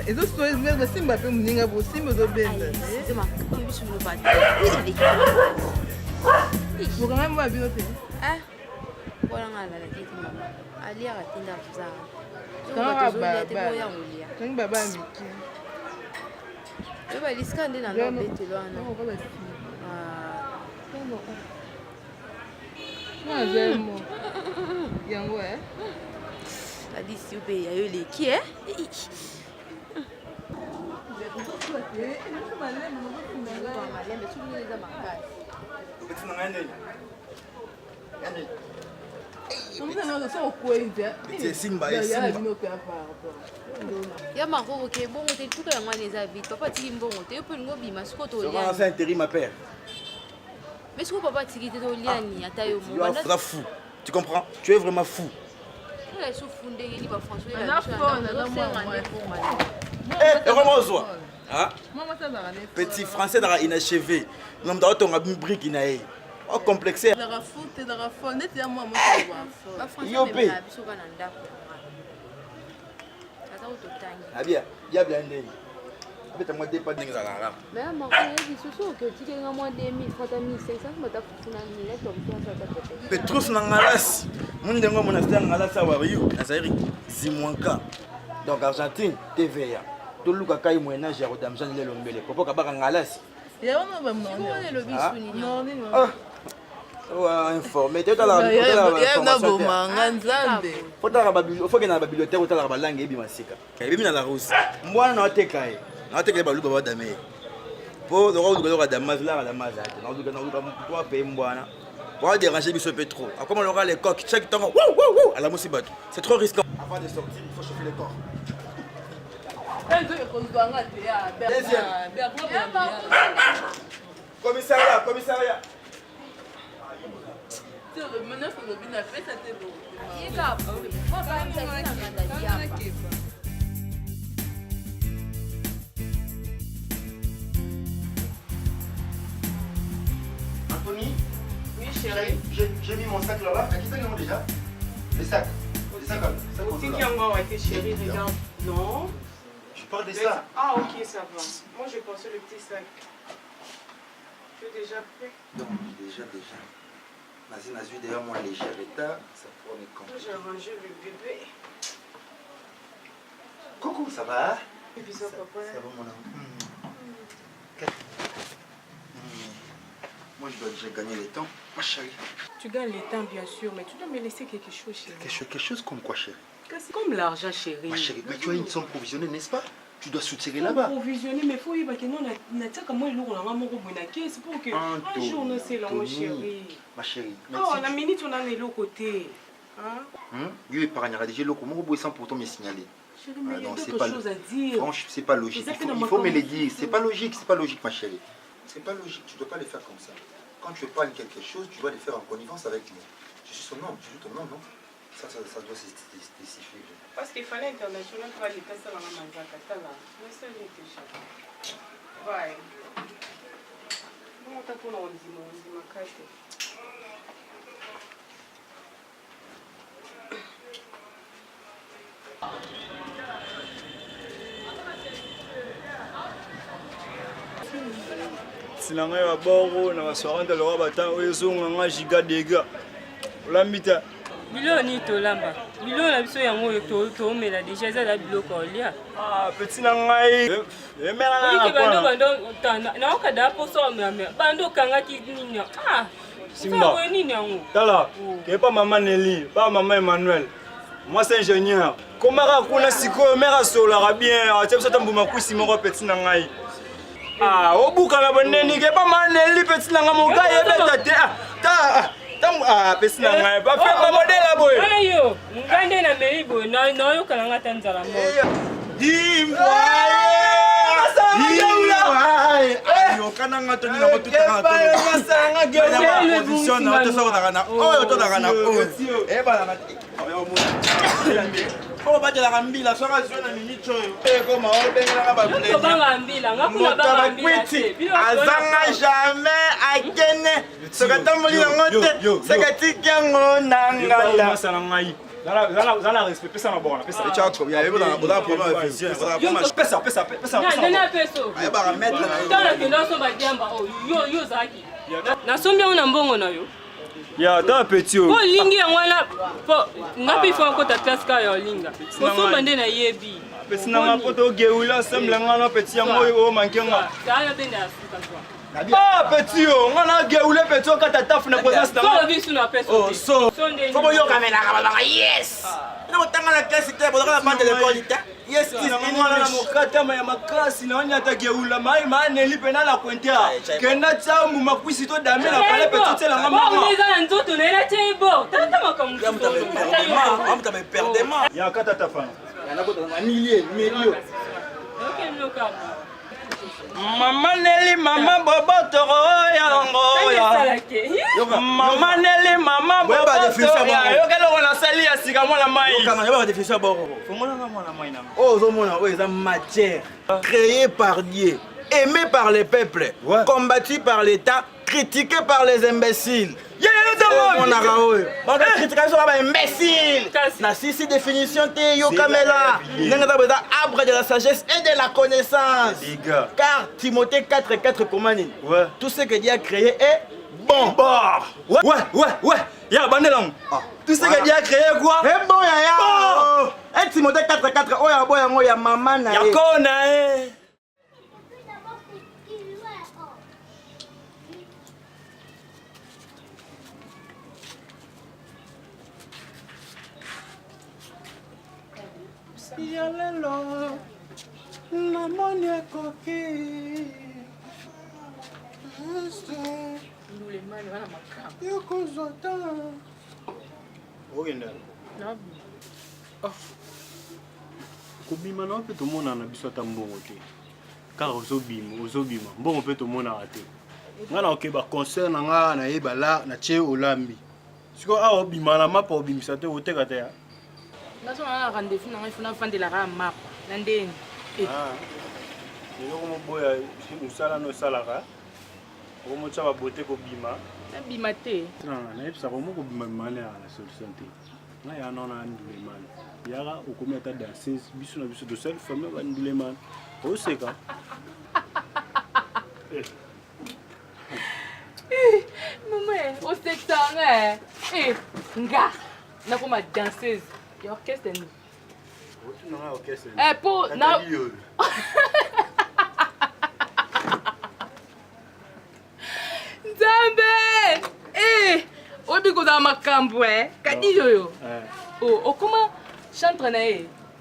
Ezo sois mesmo simba pe muninga bo simba do benda. Sema, bicho no bate. Bukanga mwa bino te. Bora ngala la tete mama. Ali akatinda kuzaa. Kanga baba. Kanga baba miki. Eba liskande na ndo bete lwana. Mazemo. Yango Adisi ube ya yo leki ya makoko ke bongo te tuka yango wana eza vite papa atiki mbongo te yo mpe lingo bima siko tolia mais siko papa atiki te toliani ata yo fou. Tu comprends? Tu es vraiment fou. Petit français inachevé. L'homme d'automne a une brique inaé. Oh complexé. Petrus Nangalas, Mundengo monastère Nangalas Awariou, Nazari, Zimwanka, donc Argentine, TVA. Tout le cas, il moyen âge à Rodamjan de l'Ombele. Pourquoi Kabaka Nangalas? Il y a un homme non. Informé, tu as la faut que la bibliothèque ou la langue et bimasika. Et bien la rousse. Moi, non, t'es caillé. Non, t'es caillé, Balouba Damé. Pour le rôle de la Damas, là, la Mazat. Non, pas payer Mboana. Pour déranger Bissot Petro. Comment on aura les coques, chaque temps, à la Moussibat. C'est trop risquant. Avant de sortir, il faut chauffer les corps. Deuxième. Commissariat, commissariat. Anthony? Oui, chérie. J'ai mis mon sac là-bas. T'as quitté le déjà? Les sacs. Les sacs. C'est qui a été chérie, regarde. Non. Je parle de ça. Ah, ok, ça va. Moi, j'ai pensé le petit sac. Tu es déjà prêt? Non, déjà. Vas-y, d'ailleurs, moi, léger état, ça pourrait me compter. J'ai rangé le bébé. Coucou, ça va? Et puis ça, papa. Ça va, mon amour. Moi, je dois déjà gagner le temps. Ma chérie. Tu gagnes le temps, bien sûr, mais tu dois me laisser quelque chose, chérie. Quelque chose comme quoi, chérie? Comme l'argent, chérie. Ma chérie, mais tu as une somme provisionnée, n'est-ce pas? Tu dois soutirer là-bas. Provisionner, mais il faut y que nous, on a comme moi, nous, on a un caisse pour que un jour, nous, c'est là, mon chéri. Ma chérie. Oh, on a minute, on a l'autre côté. Hein? Je vais parler à l'autre, comment vous sans pourtant me signaler? Chérie, mais il y a d'autres choses à dire. Franchement, c'est pas logique. Il faut me le dire. C'est pas logique, ma chérie. C'est pas logique, tu ne dois pas le faire comme ça. Quand tu parles quelque chose, tu dois le faire en connivence avec nous. Je suis son homme, je suis ton homme, non? Ça doit se spécifier. Parce qu'il fallait international pour aller passer dans la manzaka. Mais c'est lui qui cherche. Ouais. Bon, t'as pour on dit ma carte. Sinanga ya boro na soirée de l'Europe attend ezonga nga giga dega. Olambita Bilo ni tolamba. Bilo na biso yango to mela déjà ça da bilo ko lia. Ah, petit na ngai. Emela na bando tanda. Na okada po so me. Bando kanga ki nini. Ah. Simba. Tala. Que pas maman Nelly, pas maman Emmanuel. Moi c'est ingénieur. Comment rakuna siko mera sola bien. Tu sais tambuma ku simoro petit na ngai. Ah, obuka na boneni ke pas maman Nelly petit na ngai mo ga yebeta te. Ta ah, petit na ngai. Ba fait ma modèle boy. Ayo, ngande na mei boy. Na yo kana ngata nzala mo. Ayo kana ngato ni ngo tutaka to. Masanga gele position na to sa na. Oyo to na na. E ba na. Oyo mo. Ko ba jela kambila so ka zona minute oyo. E ko ma o bengela ka ba bule. Ko ba ngambila, ngakuna ba ngambila. Azanga jamais akene. So ka tamboli ngote. Se ka tikango nangala. Masanga ngai. Zala respect, pesa na bona, pesa. Chako, ya yebo na boda problème avec vision, pesa. Na peso. Ay ba mettre na yo. Tala ke ndo so ba diamba o yo zaki. Na sombi ona mbongo na yo. Ya, ta petit o. Ko lingi yango na po ngapi fo ko ta classe ka yo linga. Ko so bande na yebi. Pesa na poto geula semble ngana petit yango o mankenga. Ta yo bende Afrika kwa. Ah, petit o, ngana geule petit o kata tafu na présence na. So bisu na peso. Oh, so. Fobo yo kamera ka yes. Ino tanga la classe te boda la bande de l'école. Yes, is ngana na mokata ya makasi na onya ta geula mai Nelly pena la kwenta. Kenda tsambu makwisi to dame la pale petit tela ngama. Ba uneza na nzoto na ela tebo. Tata makamu. Amta me perdement. Ya kata tafana. Ya na bota na milio. Okay, loka. Mama Nelly, mama bobo toro yango. Mama Nelly, mama bobo toro. Yo kelo wana sali ya sika mwana mai. Kama yaba définition boko. Fomona na mwana mai na. Oh, zo mona o eza matière créée par Dieu, aimée par les peuples, combattue par l'État, critiquée par les imbéciles. On a raoul. On a critiqué sur la imbécile. La six définition te yo kamela. N'engata beza arbre de la sagesse et de la connaissance. Car Timothée 4:4 commande. Tout ce que Dieu a créé est bon. Ouais. Ya bandelang. Tout ce que Dieu a créé quoi? C'est bon ya. Et Timothée 4:4 oya boya ngo ya mama na. Ya kona Yalelo, namoni koki. Ndule mani wana makamu. Yoko zota. Ogenda. Nabi. Kobima na pe to mona na biso ta mbongo te. Car ozobima. Mbongo pe to mona ate. Ngana okeba concert na nga na yeba la na che olambi. Siko a obima na mapa obimisa te oteka te ya. Naso na rendez-vous na ifuna fandela ka map. Nandeni. Ah. Yo como boya usala no salaka. Como chaba bote ko bima. Nabima te. Na epsa como ko bima mane na solution te. Na ya nona ndule man. Yara okometa danseuse biso na biso de seul femme ba ndule man. O seka. Maman, o secteur nga. Na como danseuse. Et orchestre nous. Pour na Nzambe! Obi ko za makambo Kadi yoyo. Oh, comment chantre na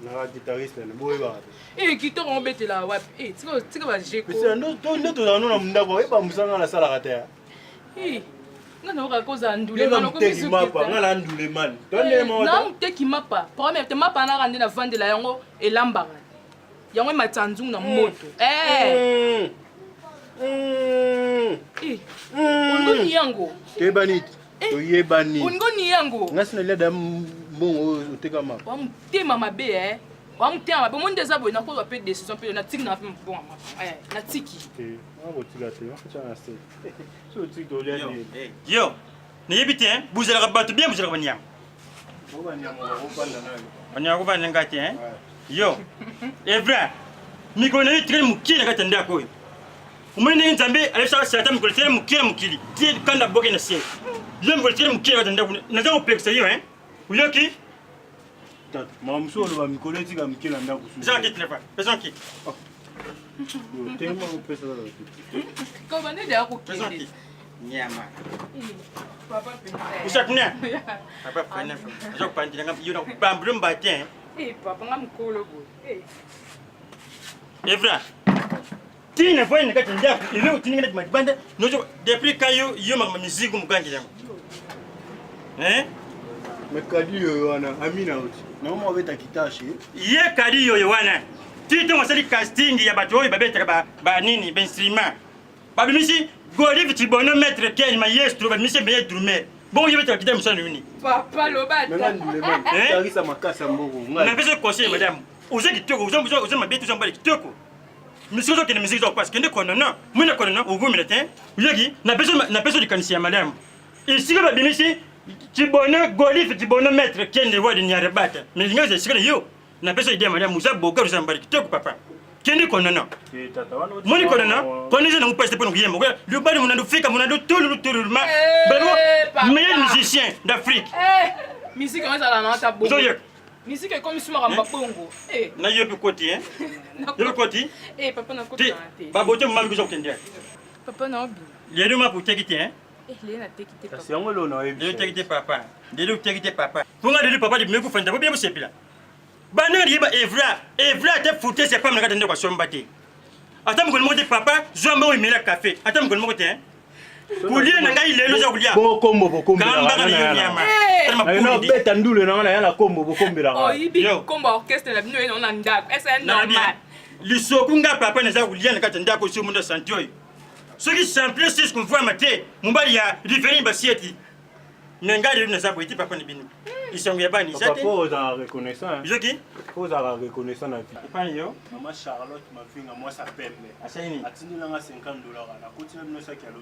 na guitariste na boy ba. Guitar on bete la wapi. Tika ba jeko. Pisa ndo to na mndako ba musanga na sala kata. Ngana ka koza ndule mano ko bisu mapa ngala ndule man tonde mo na mteki mapa premier te mapa na rande na vandela yango elambara yango matanzu na moto ungoni yango tebanit to yebani ungoni yango ngasina leda mbongo uteka mapa wa mtema mabe wa mtema mabe monde za bo na ko ba pe décision pe na tiki na pe bon na tiki Yo, n'ayez pas vous allez rabattre bien, vous allez revenir. On a revenir ngati hein. Yo, est vrai. Mi connais très mukili ngati ndako. Umene nzambe alisa sata mi connais mukili. Ti kanda boke na sie. Yo mi connais mukili ngati ndako. Na za complexe yo hein. Uyoki? Maman solo va me connaître comme qui l'a mis à coucher. Jean qui te pas. Personne qui. Tellement on peut ça. Comment on est d'ailleurs au Personne qui. Nyama. Papa Où ça tenait? Papa prenait. Je pas dire ngam yo ba mbrum ba tien. Papa ngam kolo bo. Evra. Tina foi nka tinda. Ile utinga na banda. Nojo depuis quand yo ma musique mukangi yango. Mais kadi yo wana amina uti. Na mama weta kitashi. Ye kadi yo wana. Tito wasali casting ya bato oyo babetaka ba nini ben instrument. Ba bimisi goli viti bono maître Ken ma yestro ba bimisi be drumer. Bon yo betaka kitamu sana nini. Papa lobata. Melandi le man. Tarisa makasa mboko. Na beso conseil madame. Uze kitoko, uze mabetu zamba kitoko. Monsieur qui ne musique pas que ne connaît moi ne connais au goût militain. Yogi na beso de kanisia madame. Ici ba bimisi Tibono golif tibono maître Ken de voix de Nyarabata. Mais il y a des secrets yo. Na beso de madame Moussa Boka zamba kitoko papa. Kendi konana. Moni konana. Konise na mpeste pour nous yemo. Le bal mon fika mon tout ma. Meilleur musicien d'Afrique. Musique on ça la nota bongo. Musique comme suma ramba bongo. Na yepi koti hein. Yepi koti. Papa na koti na te. Babote mama bizo kende. Papa na obi. Lelo ma pour tekite hein. Les na tekite papa. C'est un lo na Lelo tekite papa. Lelo tekite papa. Ponga lelo papa de meku fanda. Bobi sepila. Banner yeba Evra te fouté c'est pas me regarder kwa somba te. Ata mko mote papa, zomba o mela café. Ata mko mote hein. Kulia na ngai lelo za kulia. Bo kombo. Gamba na yo nyama. Na beta ndule na ya kombo bokombela. Oh ibi kombo orchestre la bino eno na ndako. C'est normal. Lisokunga papa na za kulia na katanda ko sumu ndo santoi. Soki simple c'est ce qu'on voit maté. Mumbali ya différent basieti. Nengari na za boiti papa ni bino. Isongo ya bani ça faut la reconnaissance. Joki? Faut la reconnaissance na vie. Pas yo. Maman Charlotte ma fille moi ça pembe. Asaini. Atindi langa $50 na continue bino ça qui alo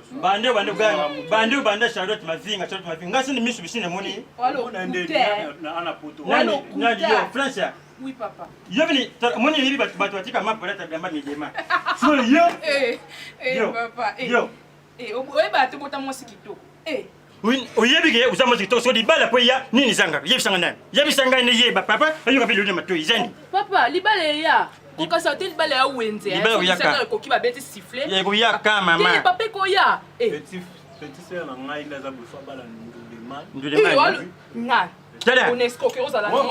Bande bande Charlotte ma fille ngasi ni misu bisine moni. Allo. Na ana poto. Na yo France. Oui papa. Yo vini moni yibi batu atika mapora ta gamba midema. So yo. Papa. Yo. Oye ba te bota mwasi kitoko. Oui, oyebike usama zito so libala po ya nini zanga. Yebisanga nani? Yebisanga ni yeba papa. Ayo kapilo ni matoi zani. Papa, libala ya. Koka sauter libala ya wenze. Libala ya ka. Koki ba beti siffler. Yego ya ka mama. Ti papa ko ya. Petit sœur na ngai la za bufa bala ndule man. Tada. On escroque aux ala. Au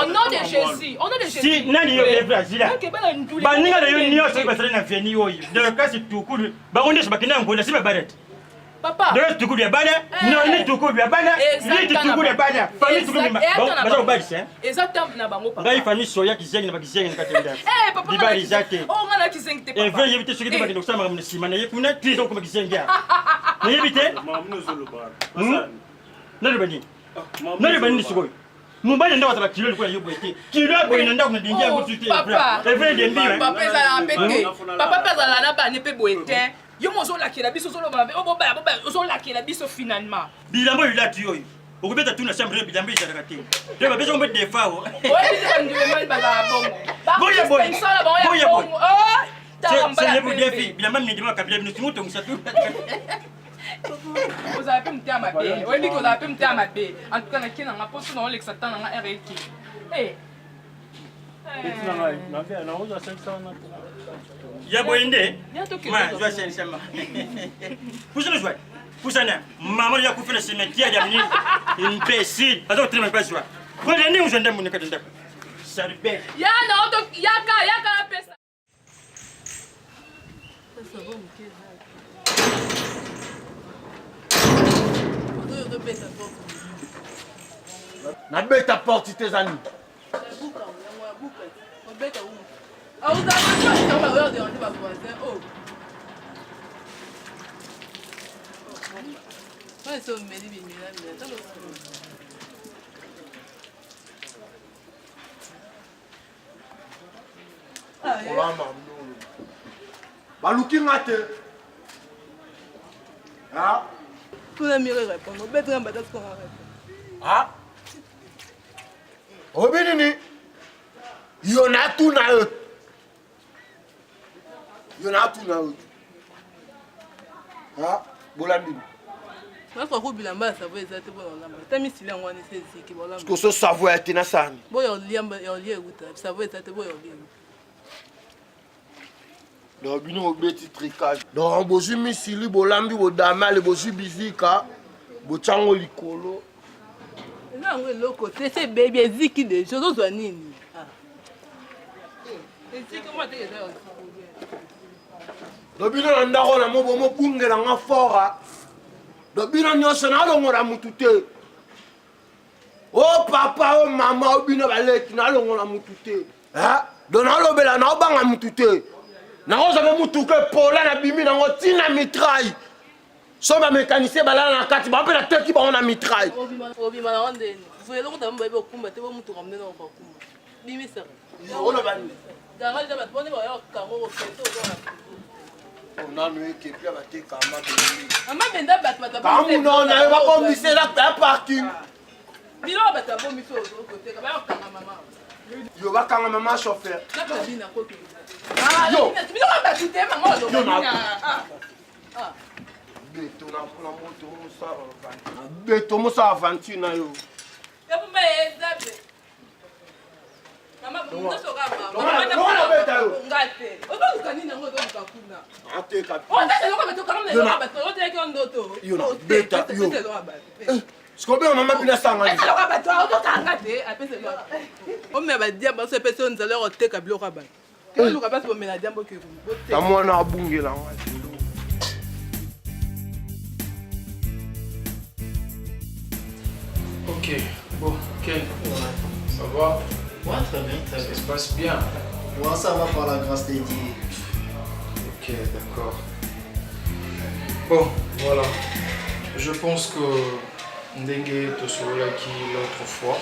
nom de Jésus. Au nom de Jésus. Si nani yo Brazil. Ba ninga na yo niyo so basala na veni oyi. De kasi tukulu. Ba onde so bakina ngola siba baret. Papa. De tukulu ya bana. Non ni tukulu ya bana. Ni tukulu ya bana. Famille tukulu ma. Ba zo badi hein. Exactement na bango papa. Ngai famille soya kizengi na bakizengi na katenda. Papa. Dibali zate. Oh ngana kizengi te papa. Veut yebite soki ba kinoksa ma mnisima na yekuna tizo kuma kizengi ya. Na yebite? Maman zolo bara. Nalo bani. Nalo bani sikoy. Mubali ndo watala kilo kwa yobwete. Kilo boy nanda kuna dingia butute. Papa. Evre de mbi. Papa ezala mpete. Papa pezala na ba ne pe boete. Yo mozo la kila biso solo ba. Oh boba ozo la kila biso finalement. Bilambo ila tiyo. Okubeta tuna chambre bilambo ila kati. Deba bezo mbe defa o. Oye biso ndiwe mal ba bongo. Boya boy. Boya boy. Oh! C'est le défi. Bilambo ni dima kabila bino tumuto musatu. Vous avez pu me dire à ma paix. Oui, vous avez pu me dire à ma paix. En tout cas, je suis dans ma poste dans l'exactant dans la REK. Eh. Ya boyende. Ma, je vais chercher ça. Poussez-le jouer. Poussez-le. Maman, il y a coupé le cimetière, il y a venu imbécile. Attends, tu ne m'as pas joué. Quand je n'ai pas joué, je n'ai pas ça lui pète. Ya non, yaka pesa. Ça va, ok. Nabeta porte tes amis. Baluki ngate. Ah. Tout le monde répond. On peut être un bâtard qu'on répond. Ah. Obinini. Yona tout na eux. Yona tout na eux. Ah. Bolandini. Parce que ce savoir est na sani. Donc bino obeti tricage. Donc bozu misili bolambi bodama le bozu bizika bochango likolo. Non, le côté c'est bébé ziki de choses aux nini. Donc bino ndako na mo bomo bungela nga fora. Donc bino nyonso na longola mutute. Oh papa, oh maman, oh bino baleki na longola mutute. Hein? Donc na lobela na obanga mutute. Na oza mutuke pola na bimi na ngotina mitraille. Soba mécanicien balala na kati ba pe na teki ba on a mitraille. Obima na ondeni. Vous voyez l'autre ba okumba te ba mutu ramener na okumba. Bimi ça. On a bani. Garage ba bonne ba yo kango ko keto ko. On a nué qui puis ba te kama bimi. Ama benda bat bat. Kamu non na ba ko misé la parking. Bilo ba ta bo miso ko côté ka ba yo kanga maman. Yo ba kanga maman chauffeur. Na ko bina ko ke. Ah, yo. Bilo ba tu te maman do. Ah. Beto na moto musa avanti. Beto musa avanti na yo. Ya pumba ezabe. Mama muso ka mama. Mama beta yo. Ngate. Oba ukanina ngo do ukakuna. Ate ka. O ta lo ka beto ka mna yo ba to. O te ke ndoto. Yo na beta yo. Sikobe mama bina sanga. Esa lo ka beto o to ka ngate apese lo. O me ba dia ba so pese on zalo o te ka bilo ka ba. Ke lo ka ba so me na diambo ke ku. Ta mwana abungela ngati. Ok, bon, Ken, ça va? Ouais, très bien, très bien. Ça se passe bien? Ouais, ça va par la grâce de Dieu. Ok, d'accord. Bon, voilà. Je pense que Ndenge te sera qui l'autre fois.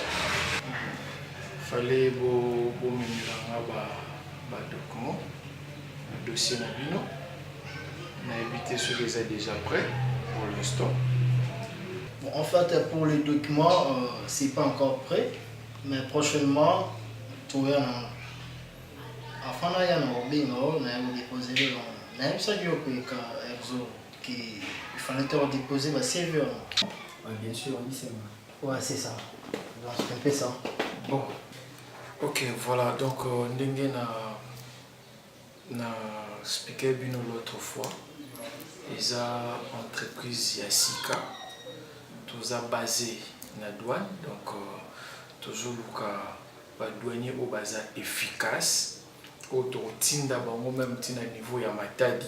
Fallait beau document, dossier Nabino. On a évité ce que j'ai déjà prêt pour l'instant. Bon, en fait, pour les documents, c'est pas encore prêt, mais prochainement, tout est en. Enfin, il y a un bingo, on a déposé le nom. On a ça qu'il fallait te redéposer ma CV. Oui, bien sûr, oui, c'est moi. Ouais, c'est ça. C'est un peu ça. Bon, ok, voilà, donc Ndenge na expliqué bien l'autre fois. Ils ont entreprise Yassika. Tous basé na douane, donc toujours le douanier au basa efficace, autour tinda bango même tina niveau ya matadi,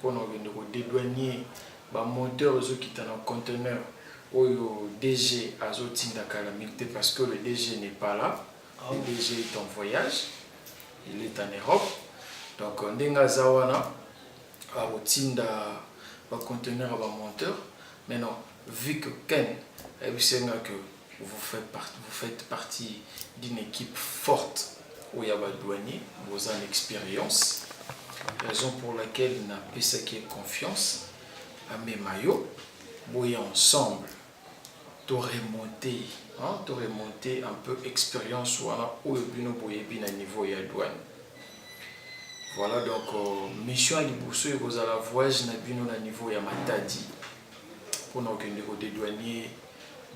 pour nous dédouanier ba moteur qui est dans le conteneur au DG azo tinda calamité parce que le DG n'est pas là, le DG est en voyage, il est en Europe, donc ndenga zawana au tinda ba conteneur ba moteur, mais non. Vu que Ken, que vous faites partie d'une équipe forte où il y a des douaniers, vous avez l'expérience, raison pour laquelle il n'a pas ça qui est confiance à mes maillots, vous ensemble, tu remonter un peu expérience où il y a un niveau de douane. Voilà donc mission à l'Ibousso et vous allez voyage à niveau de Matadi. Pour nous des douaniers,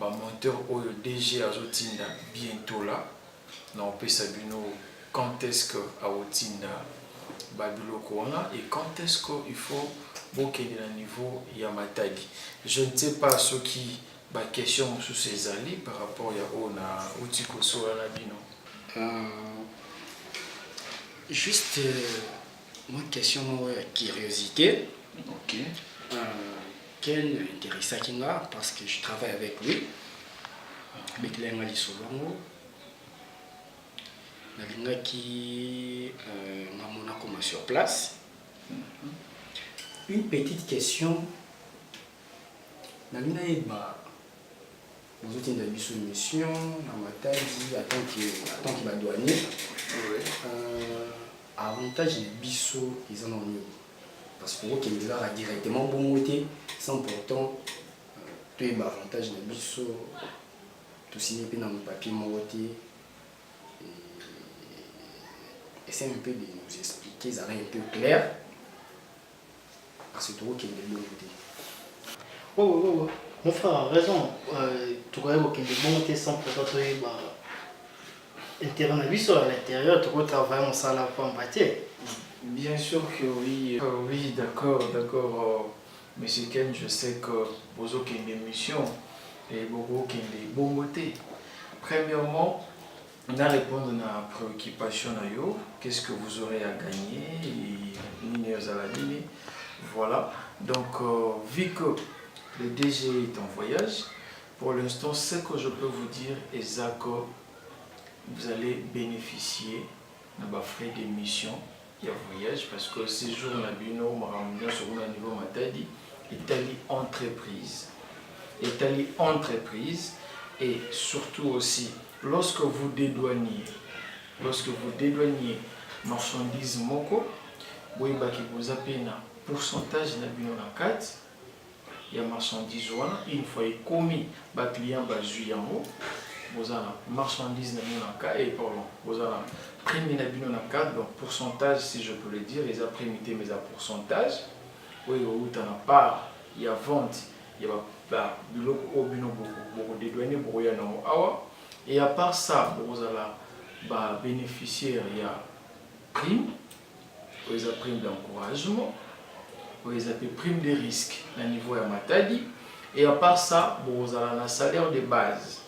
les monteurs au DG à Zotinda bientôt là. Nous peut savoir quand est-ce que à Zotinda Babilo Kouana et quand est-ce qu'il faut beaucoup de niveau Yamatadi. Je ne sais pas ce qui ba question sur ces alliés par rapport à Ona Utiko Soana Bino. Juste une question de curiosité. Ok. Ken intéresse Kinga parce que je travaille avec lui. Avec l'Engali Solongo. Nalinga qui m'a comme sur place. Une petite question. Nalinga Eba. Nous avons une mission. Namata dit attends qu'il va douanier. Avantage de biso ils en ont eu. Parce que vous qui me directement bon côté sans pourtant tout est avantage de biso tout signé dans mon papier mon côté et c'est un peu de nous expliquer ça un peu clair parce que tout qui est de bon côté. Mon frère a raison. Tu connais qu'il y a des bons qui sont peut-être à l'intérieur, tu peux travailler mon salaire pour en bâtir. Bien sûr que oui. Oui, d'accord. Monsieur Ken, je sais que vous avez des missions et vous avez des bons motés. Premièrement, on a répondu à la préoccupation. Qu'est-ce que vous aurez à gagner et à la ligne. Voilà. Donc, vu que le DG est en voyage, pour l'instant, ce que je peux vous dire est que vous allez bénéficier de frais d'émission et voyage parce que ces jours on a vu sur un niveau matadi Italie entreprise et surtout aussi lorsque vous dédouaniez marchandises moko vous avez un pourcentage de 4 il y a marchandises une fois commis les clients vous avez marchandises et pardon vous avez prime na 4 donc pourcentage si je peux le dire les après-midi mais à pourcentage oui où tu en part il y a vente il y a biloko obino beaucoup dédouané beaucoup ya non awa et à part ça vous allez bénéficiaire il y a prime vous avez prime d'encouragement vous avez prime de risque à niveau ya matadi et à part ça vous avez un salaire de base.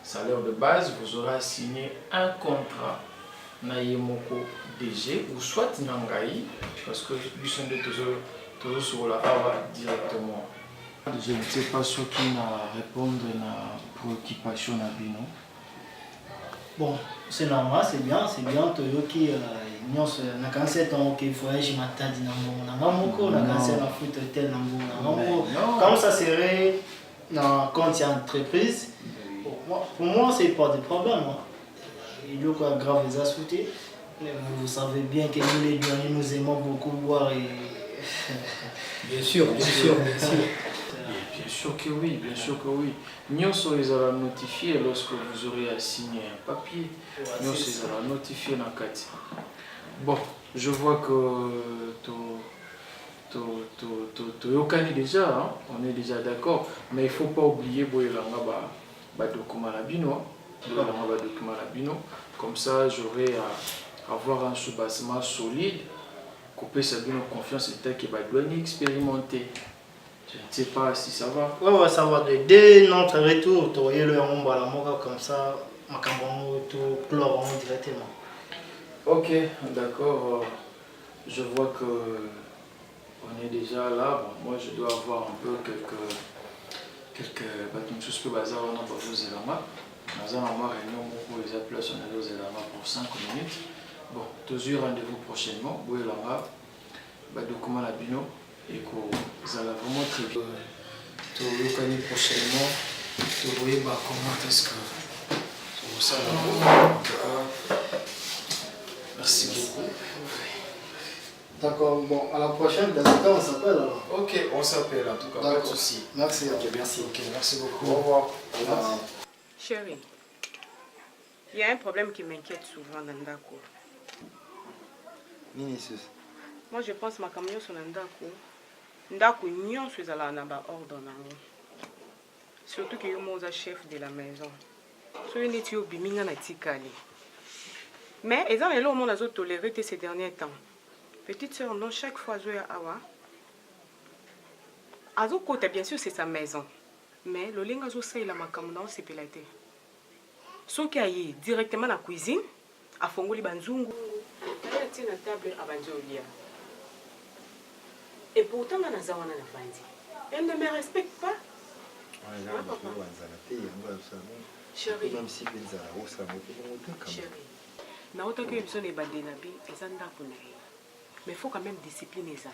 Salaire de base, vous aurez signé un contrat na yemoko DG ou soit nangai parce que nous sommes toujours sur la awa directement. Je ne sais pas ce qui n'a répondu à la préoccupation na bino. Bon, c'est normal, c'est bien Toyoki nyonso na kanse ton qui voyage matadi na moko na kanse na foot hotel na moko. Comme ça serait dans compte entreprise. Pour moi, c'est pas de problème. Il y a quoi grave les assoutés. Mais vous savez bien que nous les douaniers, nous aimons beaucoup boire et... Bien sûr. Bien sûr que oui. Nous serons notifiés lorsque vous aurez à signer un papier. Nous serons notifiés dans le cadre. Bon, je vois que tu déjà, hein? On est déjà d'accord. Mais il ne faut pas oublier document comme ça j'aurai à avoir un soubassement solide couper sa confiance et qui va douanier expérimenté. Je ne sais pas si ça va. Ouais, ça va. Dès notre retour, tu aurais le rond à la moka comme ça, ma campagne tout clore directement. Ok, d'accord. Je vois que on est déjà là. Bon, moi je dois avoir un peu quelques choses que bazar on a pas posé la main. Nous allons avoir réunion pour les appels on a posé la main pour 5 minutes. Bon, toujours rendez-vous prochainement. Vous là bas document la bino et que vous allez vraiment très bien. Tu le prochainement. Tu voyez comment est-ce que ça va. Merci beaucoup. D'accord, bon, à la prochaine, dans ce cas, on s'appelle alors. Ok, on s'appelle en tout cas, pas de souci. Merci. Ok, merci. Ok, merci beaucoup. Au revoir. Chérie, il y a un problème qui m'inquiète souvent dans Ndako. Moi, je pense que ma camion sur Ndako. Ndako, nous sommes allés en ordre. Surtout que nous sommes chef de la maison. So, nous sommes bimina na tikali. Mais ils ont là au monde à toléré ces derniers temps. Petite soeur, non, chaque fois je awa. Azo côté bien sûr c'est sa maison. Mais le linga zo ça il a ma camona c'est pelaté. Ce qui est directement dans la cuisine, à fongoli banzungu. Elle tient la table à banjolia. Et pourtant on a zawana na fandi. Elle ne me respecte pas. Chérie. Même si chérie. Na autant que besoin de bander na bi, ezanda pour mais il faut quand même discipliner ça.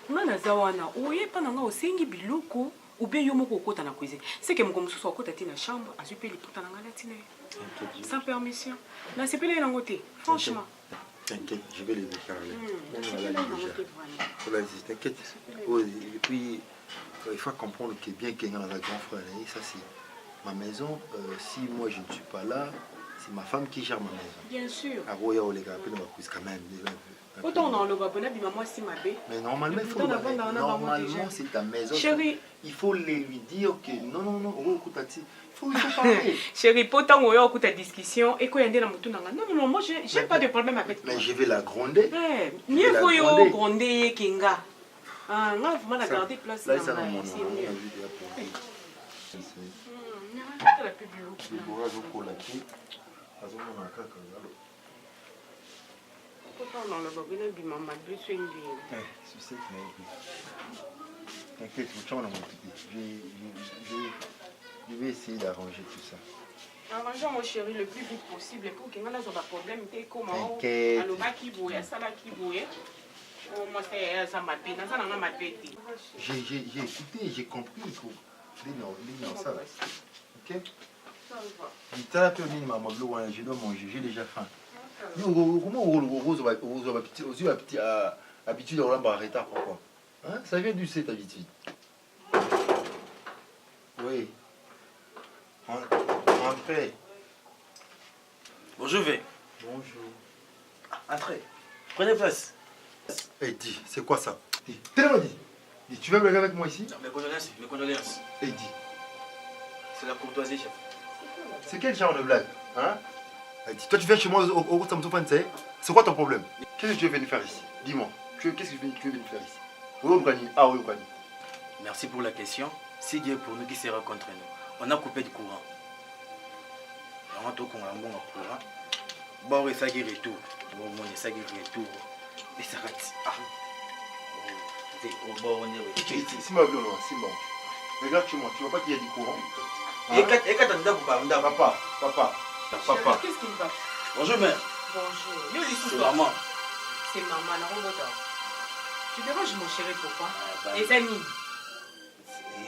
Nga na zawana, oye pa nanga osengi biloko ou bien yo moko okota na cuisine. C'est que mon comme so okota ti na chambre, azupe li puta nanga latine. Sans permission. Na c'est pelé nango te, franchement. T'inquiète, je vais les déclarer. T'inquiète. Et puis il faut comprendre que bien qu'il y a un grand frère, ça c'est ma maison. Si moi je ne suis pas là, C'est ma femme qui gère ma maison. Bien sûr. Quand même. Autant on a le babona, moi si ma bé. Mais normalement, il faut normalement c'est ta maison. Chérie. Il faut lui dire que non, il faut parler. Chérie, pourtant on a ta discussion et quand il y a des non, moi j'ai pas de problème avec toi. Mais je vais la gronder. Mieux faut yo gronder Kinga. Ah, non, vous m'avez gardé place là. Là, ça mon T'inquiète, je vais essayer d'arranger tout ça. Arrangeons mon chéri le plus vite possible pour qu'il n'y ait pas de problème. Comment j'ai écouté, j'ai compris. Ok? Je dois manger, j'ai déjà faim. Comment vous avez habitude de arrêter pourquoi? Hein? Ça vient du cette habitude. Oui. Entrez. Bonjour, V. Bonjour. Entrez. Prenez place. Eh, dis, c'est quoi ça? Dis, dis, tu veux blaguer avec moi ici? Non, mes condoléances. Eh, dis. C'est la courtoisie, chef. C'est quel genre de blague? Hein? Eh, dis, toi, tu viens chez moi au c'est quoi ton problème? Qu'est-ce que tu es venu faire ici? Dis-moi. Qu'est-ce que tu es venu faire ici? Merci pour la question. C'est Dieu pour nous qui sera contre nous. On a coupé du courant. On a tout courant. Bon, ça qui retour. Bon, ça qui retour. Et ça rate. C'est ma vie, c'est bon. Regarde chez moi, tu vois pas qu'il y a du courant? Et quand tu as Papa. Qu'est-ce qui me va? Bonjour, mère. Bonjour. C'est maman. C'est maman, la robota. Tu déranges mon chéri, pourquoi? Les amis.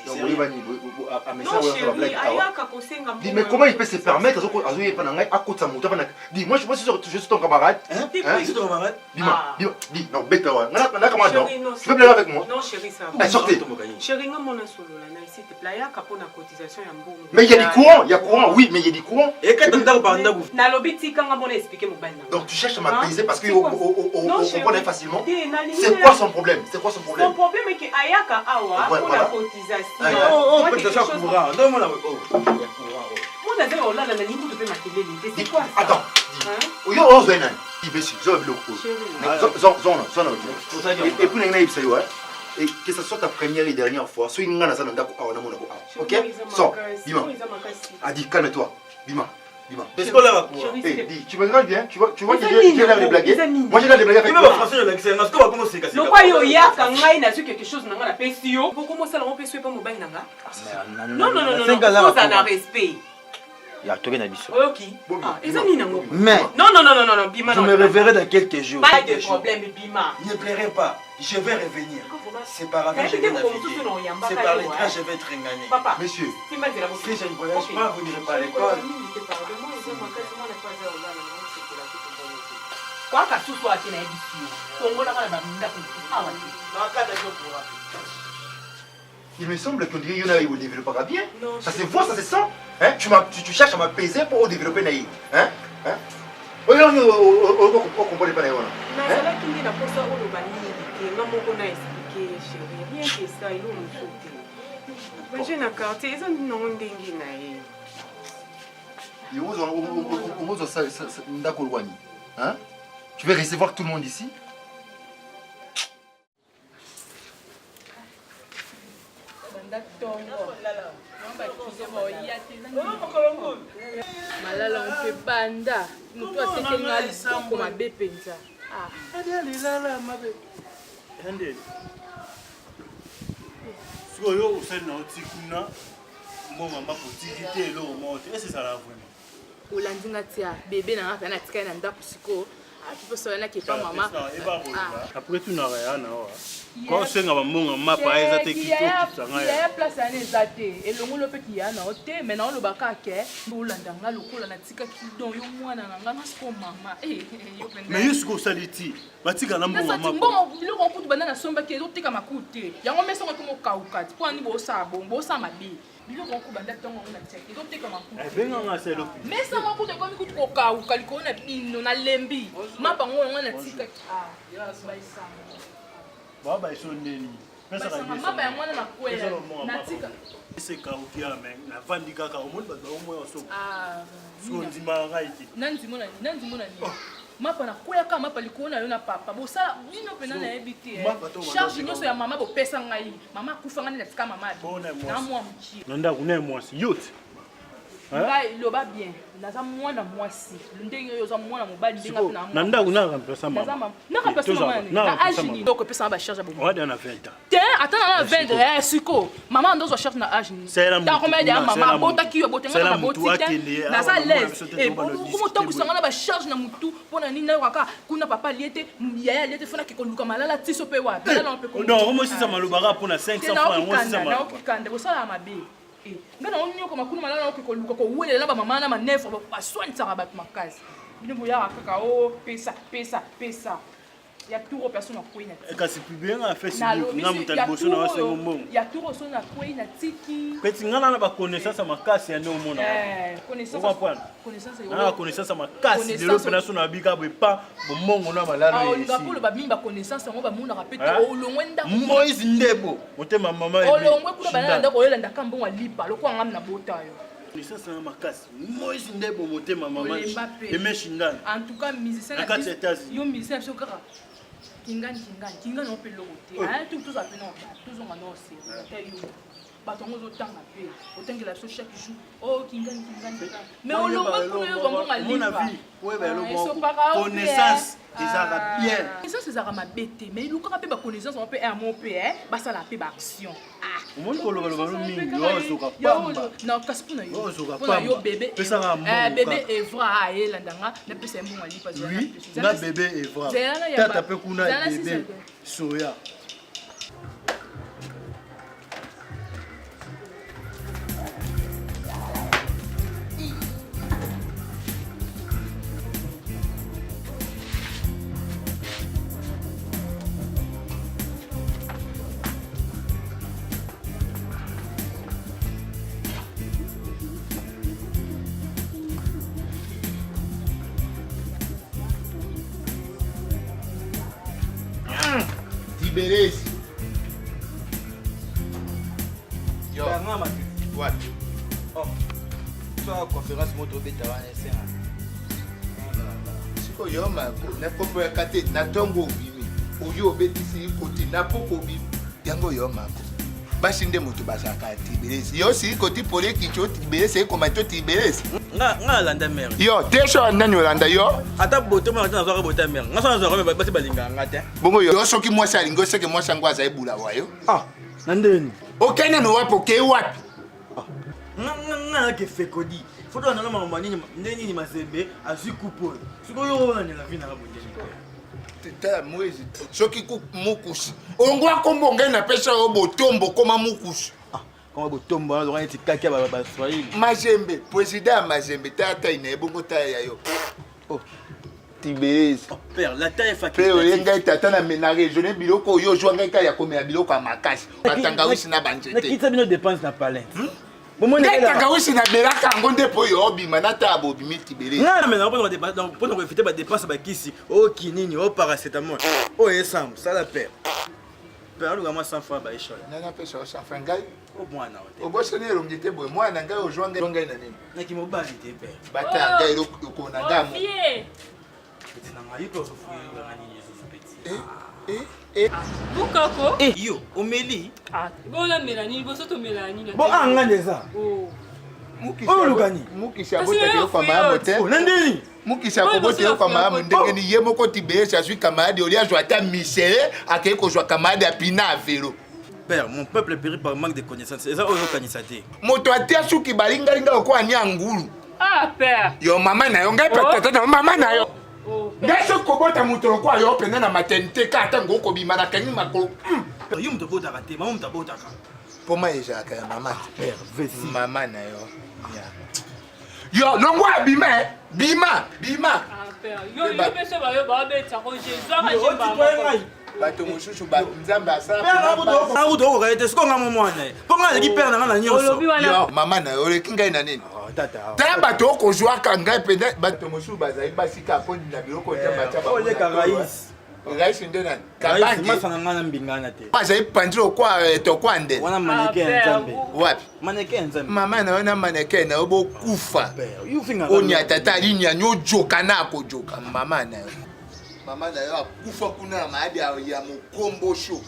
Non, chérie, mais comment il peut se permettre dis, moi je suis ton camarade. Je suis ton camarade. Dis, non, bête, tu veux blaguer avec moi? Non, chérie, ça va. Sortez. Chérie, s'il te plaît, il y a une cotisation. Mais il y a du courant, oui, mais il y a du courant. Et quand tu donc tu cherches à m'apaiser parce que on connaît facilement. C'est quoi son problème? Son problème est que Ayaka Awa pour la cotisation. Attends, et que ce soit ta première et dernière fois, sois une ok? Sors, Bima. Adi, calme-toi, Bima. Tu me regardes bien, tu vois que j'ai l'air de blaguer. Moi j'ai l'air de blaguer avec quelque chose non, respect. Mais je me reverrai dans quelques jours. Pas de problème, Bima. Ne pleurez pas, je vais revenir. C'est par avant que je vais naviguer. C'est par les trains je vais être engagné. Papa, monsieur, si je ne voyage pas, vous n'irez pas à l'école. il me semble qu'on dirait qu'il ne développera bien. Ça se voit, ça se sent. Hein? Tu cherches à m'apaiser pour développer Naï. Hein? On comprend pas Naï. Tu veux recevoir tout le monde ici? malala on peut banda mutu ateke ngali soko mabe penza sikoyo osali na otikuna mbongo mako tikite elo moto ese sala vraiment olandi nga tia bebe na nga pe na tika na ndako siko tu peux sola na kepa mama après tout na ya na wa ko senga ba mbongo mapa eza te kitoko sanga ya place ane zate elongo lo pe ki ya na ote mais na lo baka ke bolanda nga lokola na tika kidon yo mwana nga nga siko mama yo penda mais yusko saliti batika na mbongo mapa mbongo biloko okutu bana na somba ke zo tika makute yango meso ko mo kaukati po ani bo sa mabi biloko okobanda ntongo yango na tiaki ezoteka makuta ebenganga selo mesa makuta ekomi kutu kokauka likolo na bino na lembi mabango yango na tikaki baba iso ndeni mapa ya mwana na kwela na tika esekaukia me navandi kaka omoni bato baomoya osoko siko ndimaka ngai te nandimona nini mapa na kweyaka mapa likolo na yo na papa bosala bino mpena nayebi te charge nyonso ya mama bopesa ngai mama akufanga nde natika mama na mwa mokie na ndako na mwasi yo te ngai loba bien naza mwana mwasi ndenge oyo oza mwana mobali ndenge ape na ndako nakamplasa mama na age nini donc opesa na bacharge ya owada na 20 ans te ata na 20 siko mama ndozwa charge na age nini takomedi ya mama abotaki yo abotenga na boti te naza lese komotangwisanga na bacharge na motu mpona nini nayo kaka kuna papa alie te yaya alie te fonaki koluka malala tiso mpe wapi omosisa malobaka mpona 500 naokikande kosala mabe nga na onyoko makulu malala naoke koluka kowelela bamama na manefre baswanisaka bato makasi bino boyaka kaka o pesa ya turo personne akwei na kasi pibenga Facebook nga mutu liboso na wasengo mbongo ya turo so na kwei na tiki peti nga na ba connaissance makasi ya nde omona connaissance makasi lelo pena so na bika boye pa bomongo na malalo olinga polo babimi ba connaissance yango bamonaka pe te olongwe ndako Moïse Ndebo motema mama olongwe kuna banana ndako oyelanda kambongo alipa lokwa ngam na bota yo connaissance na makasi Moïse Ndebo motema mama emeshingana en tout cas musicien na kati États-Unis yo musicien so kaka kingani no pe loko te tout tous appelé non tous on annonce yo bato ngo zotanga pe otangela so chaque jour oh kingani mais olongwe kuna yo bongo ngalipa ouais ben le connaissance ezaka bien connaissance ezaka mabete mais ilukaka pe ba connaissance on peut un pe basala pe ba action omoni koloba mingi ozoka pamba na kasipuna yo ozoka pamba yo bébé pesaka bébé Evra ayelandanga na pesa mbongo alipa zo na bébé Evra tata pe kuna bébé soya Beleza. Yo. What? Oh. Toi conférence moto beta wana senga. Siko yo mako na popo ya kate na tongo bimi. Oyo betisi koti na poko bimi. Yango yo mako. Basi nde moto basaka tibelesi. Yo si koti pole kicho tibelesi ko mato tibelesi. Nga landa mer. Yo, tesho ndani olanda yo. Ata boto ma tana zaka bota mer. Nga sana zaka basi balinga ngata. Bongo yo soki mwasa lingo seke mwasa ngwaza ebula wayo. Nandeni. Okene no wapo ke wapi? Nga ke fekodi. Foto na mama nini ndeni mazembe azikupo. Siko yo na la vie na bondeni. Tata mwezi. Soki ku mukusi. Ongwa kombo ngena pesa obotombo koma mukusi. Kama botombo wana zonga eti kaki ba Swahili. Mazembe, président Mazembe tata ina ebongo taya yo. Oh. Tibelezi. Père, la taille facultative. Père, yenga tata na ménage, je ne biloko yo joanga ka ya komela biloko ya makasi. Batanga wisi na banjete. Na kita bino dépense na palais. Batanga wisi na belaka ngonde po yo obima na tabo bimi tibelezi. Na mais na pour nous éviter ba dépense ba kisi. Oh kinini, oh paracétamol. Oh esam, ça la père. Père, lu moi 100 francs ba échole. Na pesa 100 francs ngai. O mwana ote. O bosse ne longite boy mwana ngai o joanga ngai na nini. Na ki mobali te père. Bata ngai ko na ngamo. Petit na ngai ko so fuye ba nini yesu petit. Bukako. Yo, omeli. Bona melani, boso to melani. Bo anga ndeza. Mukisha lugani. Mukisha bote ke kwa mama te. Nandeni. Mukisha ko bote kwa mama ndenge ni yemo ko tibesha sui camarade oli a joata misere akei ko joa camarade a pina a vélo. Père, mon peuple périt par manque de connaissances. C'est ça ozo kanisate. Moto atia suki balinga ko anya ngulu. Père. Yo mama na yo ngai peta na mama na yo. Ngaso ko bota moto ko ayo pena na maternité ka ata ngoko bima na kanyi makolo. Yo mto bota ka te, mama mto bota ka. Poma eja ka mama. Père, vesi. Mama na yo. Yo longwa bima. Père, yo pesa ba yo ba beta ko Jésus anga jemba. bato mosusu nzambe asala mama na yo oleki ngai na nini tala bato okozwaka ngai mpenza bato mosusu bazali basika mpo na biloko nzambe atya raisi nde nani bazali pandi tokwa nde wapi mama na yo na maneke na yo bokufa onia tata alinyani ojoka na akojoka mama na yo akufa kuna na mayadi ya mokombo sho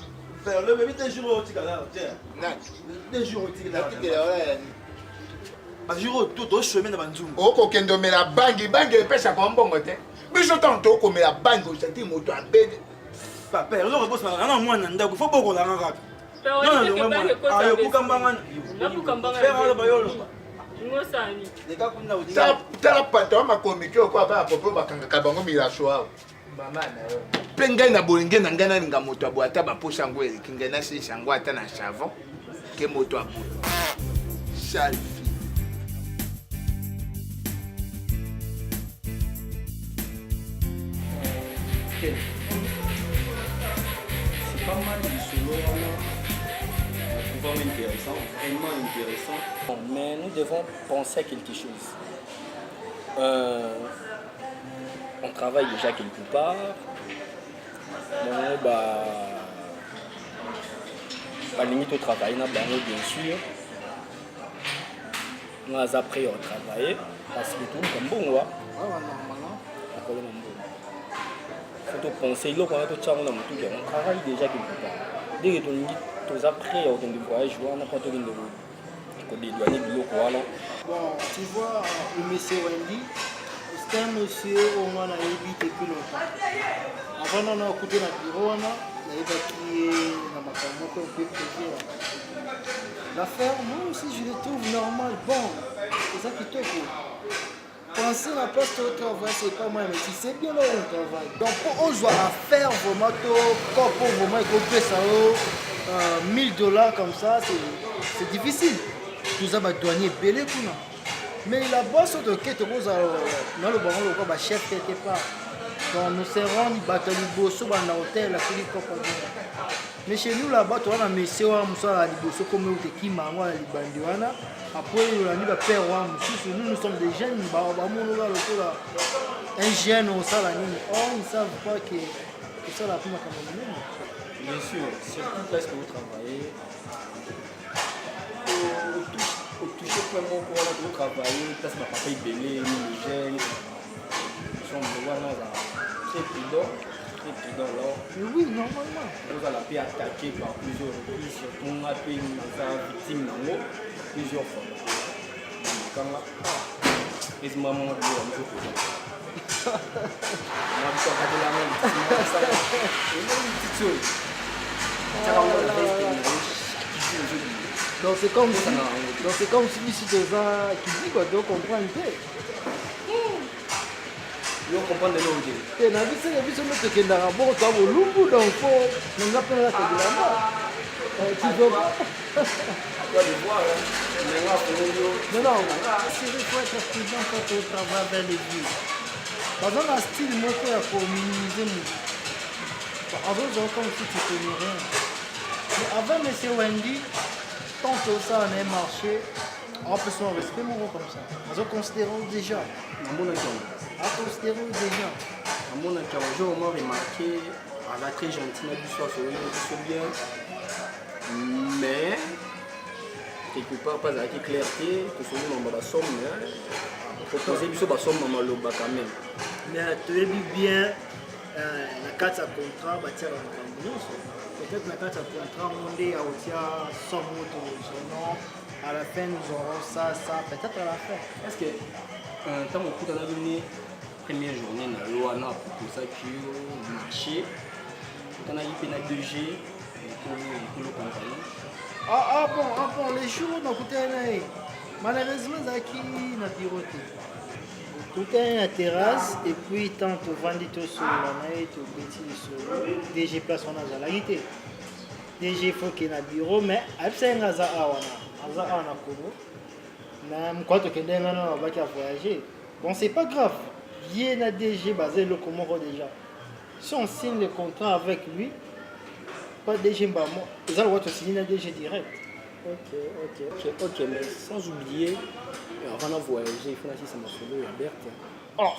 okokende omela bangi epesaka mbongo te biso ntango tokomela bangi osati moto abede mwana ndako fo bokolanga kaka tala pantalon makomiki oko aba apopo bakangaka bango milaso awa mpe ngai na bolenge na ngai nalinga moto aboye ata baposa yango eleki ngai nasilisa yango ata na savon ke moto aboye salfi C'est pas mal du solo, vraiment intéressant, vraiment intéressant. Mais nous devons penser à quelque chose. On travaille déjà quelque part. Bon, la limite au travail, bien sûr. Nous avons appris à travailler parce que tout comme bon, il faut penser, on travaille déjà quelque part. Dès que tu as appris à voyager, on n'a pas de dédouaner de l'eau. Bon, tu vois, le monsieur Wendy, c'est un monsieur au moins a évité depuis longtemps. Avant, on a écouté la bureau, on a évacué dans ma famille, on peut prévenir. L'affaire, moi aussi, je le trouve normal. Bon, c'est ça qui te faut. Penser à place au travail, c'est pas moi, mais tu sais bien là où on travaille. Donc, pour on doit faire vraiment tout, pour vraiment écouter ça, $1000 comme ça, c'est difficile. Tout ça va douanier belé kuna. Mais la bosse de quête rose dans le baron le quoi chef quelque part. Donc nous serons ni batali bosso dans l'hôtel la fili compagnie. Mais chez nous là-bas tu as un monsieur wa musala li bosso comme où te ki mango la libandi wana. Après on a ni ba père wa mususu nous sommes des jeunes ba mono là un jeune au sala ni. Oh ils savent pas que ça la puma comme nous. Bien sûr, surtout parce que vous travaillez. Au toucher vraiment pour aller travailler, parce que ma papa est belé, les jeunes sont vraiment très prudents là. Oui, normalement. Vous allez être attaqué par plusieurs reprises, surtout on a été victime plusieurs fois. Quand là, et ce moment là, on a donc c'est comme si tu as qui dit quoi, donc comprendre un peu. Yo comprendre le logique. Et na bise que bise notre que na bon toi au lumbu donc faut nous appeler la tête de la mort. Tu veux pas? Toi le voir non non, c'est il faut être prudent quand on travaille dans les villes. Par exemple un style moi pour minimiser mon. Par exemple comme si tu connais rien. Mais avant monsieur Wendy tant que ça on est marché, on peut se respect mon comme ça. Nous considérons déjà. Considérons déjà. À mon avis, j'ai au moins remarqué à la très gentille du soir sur bien. Mais quelque part pas avec clarté, que ce soit dans la somme, proposer du somme dans le bas quand même. Mais tu es bien la carte à contrat, bâtir un bonus. Peut-être la carte à contrat, on est à Otia, somme non. À la fin, nous aurons ça, peut-être à la fin. Est-ce que tant qu'on a donné première journée dans l'OANA pour ça que le marché, on a eu pénal 2G pour le compagnie. Ah bon, les jours on a coûté un malheureusement, Zaki n'a piroté. Tout est à la terrasse et puis tant que vendito sur la naïe, tout petit sur DG place on a la guité. DG faut qu'il y ait un bureau, mais après un hasard on a connu. Nam quoi que quelqu'un n'a pas voyager. Bon c'est pas grave. Il y a un DG basé le Comoro déjà. Si on signe le contrat avec lui, pas DG Mbamo. Ils ont le signer un DG direct. Ok, mais sans oublier, avant de voyager, il faut aussi ça m'a fallu à Berthe. Oh,